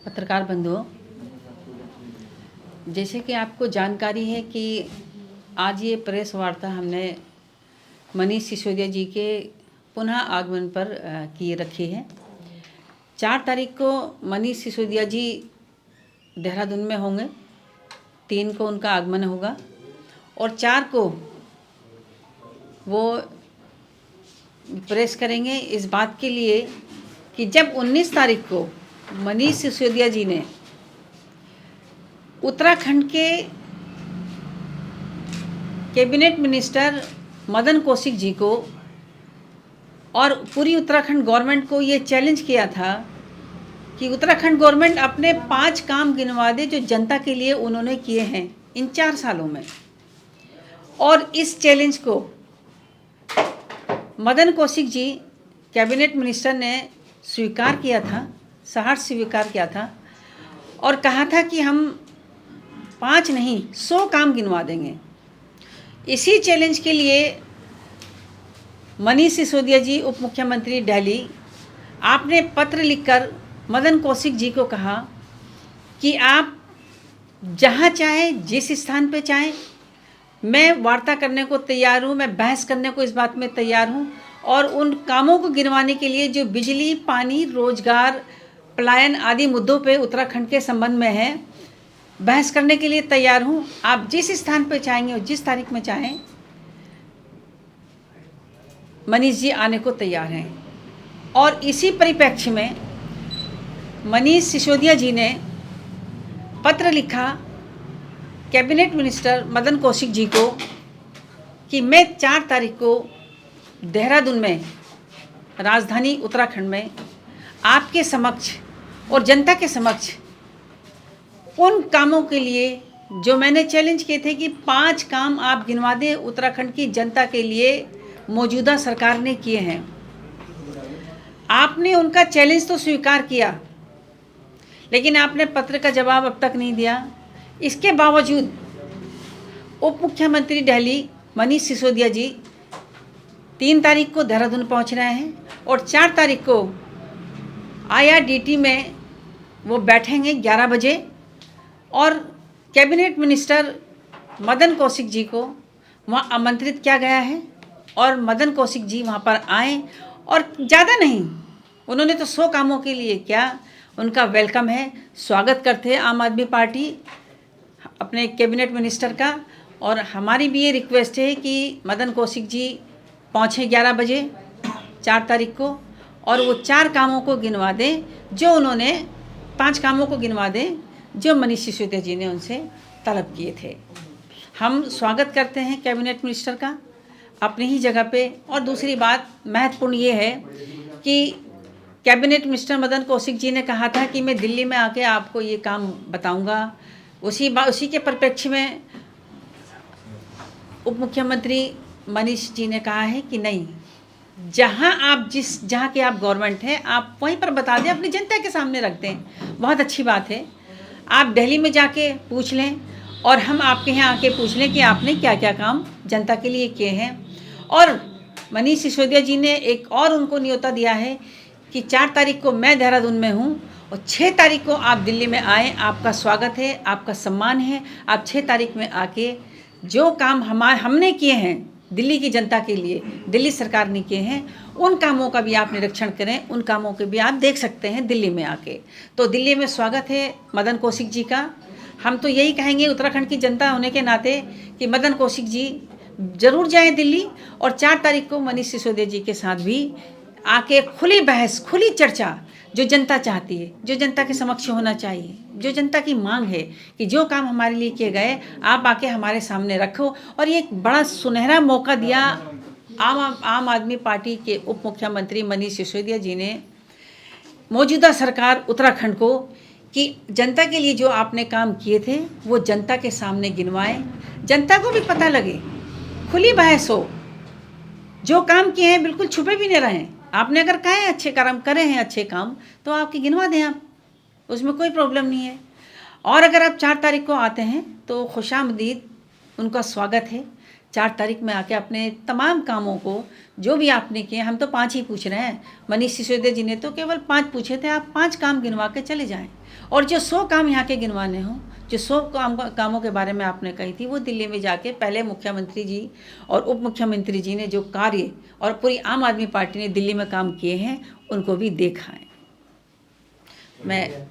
पत्रकार बंधुओं, जैसे कि आपको जानकारी है कि आज ये प्रेस वार्ता हमने मनीष सिसोदिया जी के पुनः आगमन पर किए रखी है। 4 तारीख को मनीष सिसोदिया जी देहरादून में होंगे, 3 को उनका आगमन होगा और 4 को वो प्रेस करेंगे इस बात के लिए कि जब 19 तारीख को मनीष सिसोदिया जी ने उत्तराखंड के कैबिनेट मिनिस्टर मदन कौशिक जी को और पूरी उत्तराखंड गवर्नमेंट को ये चैलेंज किया था कि उत्तराखंड गवर्नमेंट अपने 5 काम गिनवा दे जो जनता के लिए उन्होंने किए हैं इन 4 सालों में। और इस चैलेंज को मदन कौशिक जी कैबिनेट मिनिस्टर ने स्वीकार किया था, सहर्ष स्वीकार किया था और कहा था कि हम 5 नहीं 100 काम गिनवा देंगे। इसी चैलेंज के लिए मनीष सिसोदिया जी उप मुख्यमंत्री दिल्ली, आपने पत्र लिखकर मदन कौशिक जी को कहा कि आप जहाँ चाहें जिस स्थान पे चाहें मैं वार्ता करने को तैयार हूँ, मैं बहस करने को इस बात में तैयार हूँ और उन कामों को गिनवाने के लिए जो बिजली, पानी, रोजगार, पलायन आदि मुद्दों पे उत्तराखंड के संबंध में है, बहस करने के लिए तैयार हूँ। आप जिस स्थान पे चाहेंगे और जिस तारीख में चाहें मनीष जी आने को तैयार हैं। और इसी परिप्रेक्ष्य में मनीष सिसोदिया जी ने पत्र लिखा कैबिनेट मिनिस्टर मदन कौशिक जी को कि मैं 4 तारीख को देहरादून में, राजधानी उत्तराखंड में आपके समक्ष और जनता के समक्ष उन कामों के लिए जो मैंने चैलेंज किए थे कि 5 काम आप गिनवा दें उत्तराखंड की जनता के लिए मौजूदा सरकार ने किए हैं। आपने उनका चैलेंज तो स्वीकार किया, लेकिन आपने पत्र का जवाब अब तक नहीं दिया। इसके बावजूद उप मुख्यमंत्री दिल्ली मनीष सिसोदिया जी 3 तारीख को देहरादून पहुंच रहे हैं और 4 तारीख को IRDT में वो बैठेंगे 11 बजे और कैबिनेट मिनिस्टर मदन कौशिक जी को वहाँ आमंत्रित किया गया है और मदन कौशिक जी वहाँ पर आएँ और ज़्यादा नहीं, उन्होंने तो 100 कामों के लिए क्या, उनका वेलकम है, स्वागत करते हैं आम आदमी पार्टी अपने कैबिनेट मिनिस्टर का। और हमारी भी ये रिक्वेस्ट है कि मदन कौशिक जी पहुँचें 11 बजे 4 तारीख को और वो 4 कामों को गिनवा दें जो उन्होंने 5 कामों को गिनवा दें जो मनीष सिसोदिया जी ने उनसे तलब किए थे। हम स्वागत करते हैं कैबिनेट मिनिस्टर का अपनी ही जगह पे। और दूसरी बात महत्वपूर्ण ये है कि कैबिनेट मिनिस्टर मदन कौशिक जी ने कहा था कि मैं दिल्ली में आके आपको ये काम बताऊंगा। उसी के परिप्रेक्ष्य में उप मुख्यमंत्री मनीष जी ने कहा है कि नहीं, जहाँ के आप गवर्नमेंट हैं आप वहीं पर बता दें, अपनी जनता के सामने रख दें। बहुत अच्छी बात है, आप दिल्ली में जाके पूछ लें और हम आपके यहाँ आके पूछ लें कि आपने क्या क्या काम जनता के लिए किए हैं। और मनीष सिसोदिया जी ने एक और उनको न्योता दिया है कि 4 तारीख को मैं देहरादून में हूँ और 6 तारीख को आप दिल्ली में आएँ, आपका स्वागत है, आपका सम्मान है। आप 6 तारीख में आके जो काम हमने किए हैं दिल्ली की जनता के लिए, दिल्ली सरकार ने किए हैं, उन कामों का भी आप निरीक्षण करें, उन कामों के भी आप देख सकते हैं दिल्ली में आके। तो दिल्ली में स्वागत है मदन कौशिक जी का। हम तो यही कहेंगे उत्तराखंड की जनता होने के नाते कि मदन कौशिक जी ज़रूर जाएं दिल्ली और 4 तारीख को मनीष सिसोदिया जी के साथ भी आके खुली बहस, खुली चर्चा जो जनता चाहती है, जो जनता के समक्ष होना चाहिए, जो जनता की मांग है कि जो काम हमारे लिए किए गए आप आके हमारे सामने रखो। और ये एक बड़ा सुनहरा मौका दिया आम आदमी पार्टी के उप मुख्यमंत्री मनीष सिसोदिया जी ने मौजूदा सरकार उत्तराखंड को कि जनता के लिए जो आपने काम किए थे वो जनता के सामने गिनवाएं, जनता को भी पता लगे, खुली बहस हो, जो काम किए हैं बिल्कुल छुपे भी नहीं रहें। आपने अगर कहे अच्छे काम करे हैं, अच्छे काम, तो आपकी गिनवा दें आप, उसमें कोई प्रॉब्लम नहीं है। और अगर आप 4 तारीख को आते हैं तो खुशामदीद, उनका स्वागत है। 4 तारीख में आके अपने तमाम कामों को जो भी आपने किए, हम तो 5 ही पूछ रहे हैं, मनीष सिसोदिया जी ने तो केवल 5 पूछे थे, आप 5 काम गिनवा के चले जाएं। और जो 100 काम यहाँ के गिनवाने हों, जो 100 कामों के बारे में आपने कही थी, वो दिल्ली में जाके पहले मुख्यमंत्री जी और उप मुख्यमंत्री जी ने जो कार्य और पूरी आम आदमी पार्टी ने दिल्ली में काम किए हैं, उनको भी देखा है। मैं